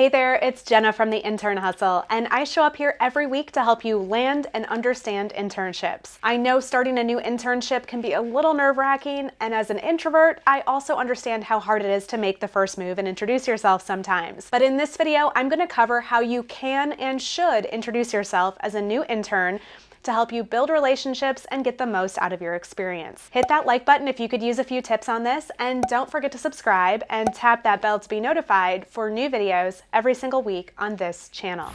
Hey there, it's Jenna from the Intern Hustle, and I show up here every week to help you land and understand internships. I know starting a new internship can be a little nerve-wracking, and as an introvert, I also understand how hard it is to make the first move and introduce yourself sometimes. But in this video, I'm going to cover how you can and should introduce yourself as a new intern to help you build relationships and get the most out of your experience. Hit that like button if you could use a few tips on this, and don't forget to subscribe and tap that bell to be notified for new videos every single week on this channel.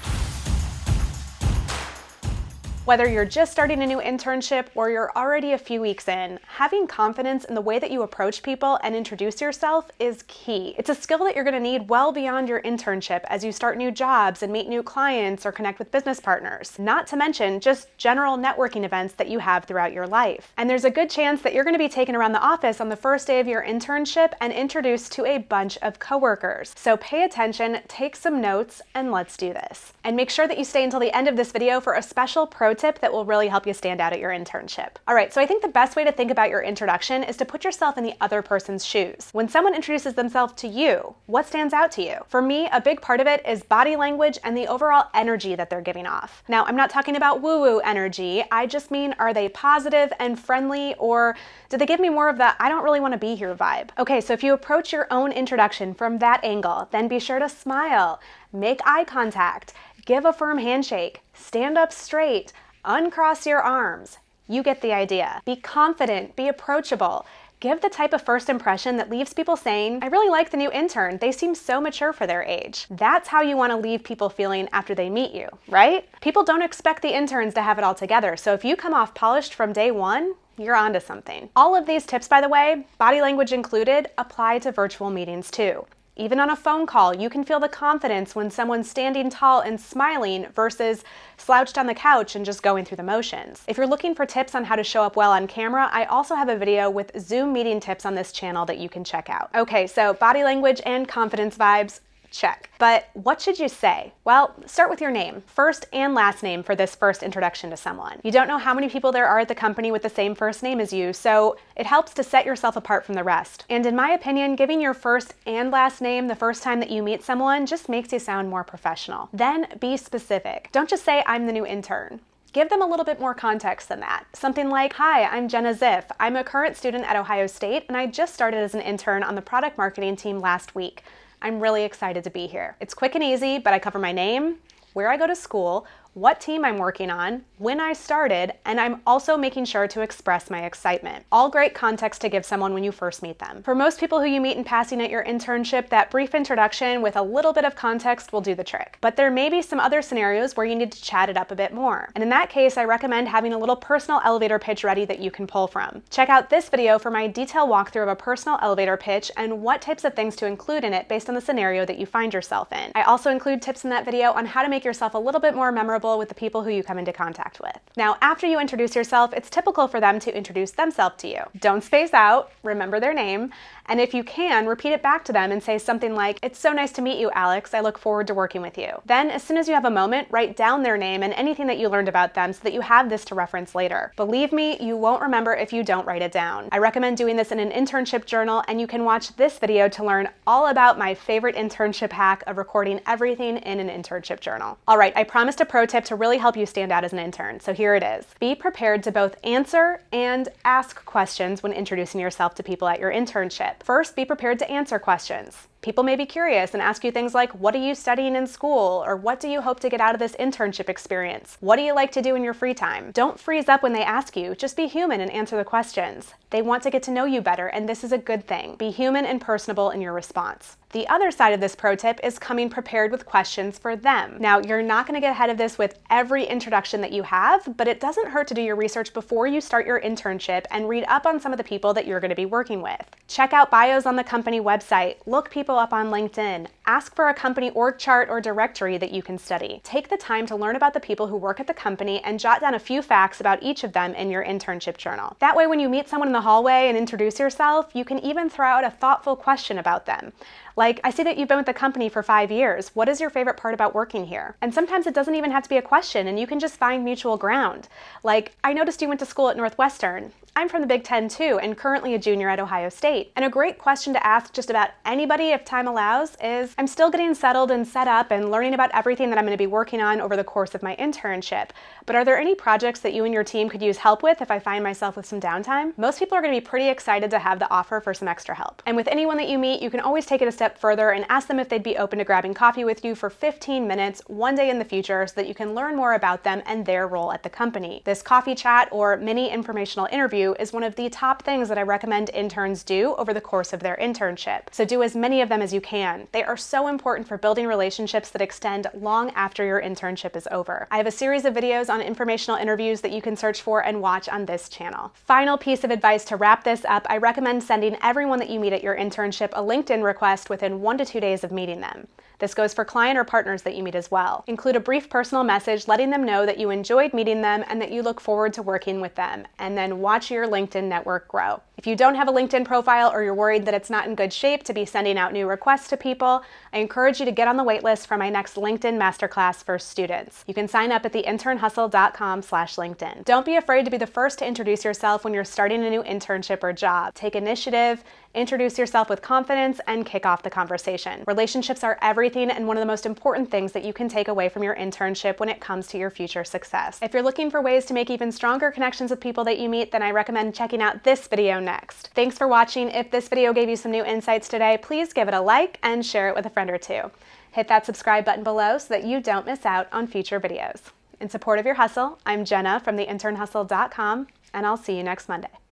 Whether you're just starting a new internship or you're already a few weeks in, having confidence in the way that you approach people and introduce yourself is key. It's a skill that you're going to need well beyond your internship as you start new jobs and meet new clients or connect with business partners, not to mention just general networking events that you have throughout your life. And there's a good chance that you're going to be taken around the office on the first day of your internship and introduced to a bunch of coworkers. So pay attention, take some notes, and let's do this. And make sure that you stay until the end of this video for a special pro tip that will really help you stand out at your internship. All right, so I think the best way to think about your introduction is to put yourself in the other person's shoes. When someone introduces themselves to you, what stands out to you? For me, a big part of it is body language and the overall energy that they're giving off. Now, I'm not talking about woo-woo energy. I just mean, are they positive and friendly, or do they give me more of the I don't really want to be here vibe? Okay, so if you approach your own introduction from that angle, then be sure to smile, make eye contact, give a firm handshake, stand up straight, uncross your arms. You get the idea. Be confident, be approachable. Give the type of first impression that leaves people saying, I really like the new intern. They seem so mature for their age. That's how you want to leave people feeling after they meet you, right? People don't expect the interns to have it all together. So if you come off polished from day one, you're onto something. All of these tips, by the way, body language included, apply to virtual meetings too. Even on a phone call, you can feel the confidence when someone's standing tall and smiling versus slouched on the couch and just going through the motions. If you're looking for tips on how to show up well on camera, I also have a video with Zoom meeting tips on this channel that you can check out. Okay, so body language and confidence vibes, check. But what should you say? Well, start with your name, first and last name for this first introduction to someone. You don't know how many people there are at the company with the same first name as you, so it helps to set yourself apart from the rest. And in my opinion, giving your first and last name the first time that you meet someone just makes you sound more professional. Then be specific. Don't just say, I'm the new intern. Give them a little bit more context than that. Something like, hi, I'm Jenna Ziff. I'm a current student at Ohio State, and I just started as an intern on the product marketing team last week. I'm really excited to be here. It's quick and easy, but I cover my name, where I go to school, what team I'm working on, when I started, and I'm also making sure to express my excitement. All great context to give someone when you first meet them. For most people who you meet in passing at your internship, that brief introduction with a little bit of context will do the trick. But there may be some other scenarios where you need to chat it up a bit more. And in that case, I recommend having a little personal elevator pitch ready that you can pull from. Check out this video for my detailed walkthrough of a personal elevator pitch and what types of things to include in it based on the scenario that you find yourself in. I also include tips in that video on how to make yourself a little bit more memorable with the people who you come into contact with. Now, after you introduce yourself, it's typical for them to introduce themselves to you. Don't space out, remember their name, and if you can, repeat it back to them and say something like, it's so nice to meet you, Alex. I look forward to working with you. Then, as soon as you have a moment, write down their name and anything that you learned about them so that you have this to reference later. Believe me, you won't remember if you don't write it down. I recommend doing this in an internship journal, and you can watch this video to learn all about my favorite internship hack of recording everything in an internship journal. All right, I promised a pro tip to really help you stand out as an intern, so here it is. Be prepared to both answer and ask questions when introducing yourself to people at your internship. First, be prepared to answer questions. People may be curious and ask you things like, what are you studying in school? Or what do you hope to get out of this internship experience? What do you like to do in your free time? Don't freeze up when they ask you. Just be human and answer the questions. They want to get to know you better, and this is a good thing. Be human and personable in your response. The other side of this pro tip is coming prepared with questions for them. Now, you're not going to get ahead of this with every introduction that you have, but it doesn't hurt to do your research before you start your internship and read up on some of the people that you're going to be working with. Check out bios on the company website, look people up on LinkedIn, ask for a company org chart or directory that you can study. Take the time to learn about the people who work at the company and jot down a few facts about each of them in your internship journal. That way, when you meet someone in the hallway and introduce yourself, you can even throw out a thoughtful question about them. Like, I see that you've been with the company for 5 years. What is your favorite part about working here? And sometimes it doesn't even have to be a question, and you can just find mutual ground. Like, I noticed you went to school at Northwestern. I'm from the Big Ten too, and currently a junior at Ohio State. And a great question to ask just about anybody if time allows is, I'm still getting settled and set up and learning about everything that I'm going to be working on over the course of my internship. But are there any projects that you and your team could use help with if I find myself with some downtime? Most people are going to be pretty excited to have the offer for some extra help. And with anyone that you meet, you can always take it a step further and ask them if they'd be open to grabbing coffee with you for 15 minutes one day in the future so that you can learn more about them and their role at the company. This coffee chat or mini informational interview is one of the top things that I recommend interns do over the course of their internship. So do as many of them as you can. They are so important for building relationships that extend long after your internship is over. I have a series of videos on informational interviews that you can search for and watch on this channel. Final piece of advice to wrap this up, I recommend sending everyone that you meet at your internship a LinkedIn request within 1 to 2 days of meeting them. This goes for client or partners that you meet as well. Include a brief personal message letting them know that you enjoyed meeting them and that you look forward to working with them, and then watch your LinkedIn network grow. If you don't have a LinkedIn profile or you're worried that it's not in good shape to be sending out new requests to people, I encourage you to get on the waitlist for my next LinkedIn Masterclass for students. You can sign up at theinternhustle.com/LinkedIn. Don't be afraid to be the first to introduce yourself when you're starting a new internship or job. Take initiative, introduce yourself with confidence, and kick off the conversation. Relationships are everything and one of the most important things that you can take away from your internship when it comes to your future success. If you're looking for ways to make even stronger connections with people that you meet, then I recommend checking out this video next. Thanks for watching. If this video gave you some new insights today, please give it a like and share it with a friend or two. Hit that subscribe button below so that you don't miss out on future videos. In support of your hustle, I'm Jenna from theinternhustle.com, and I'll see you next Monday.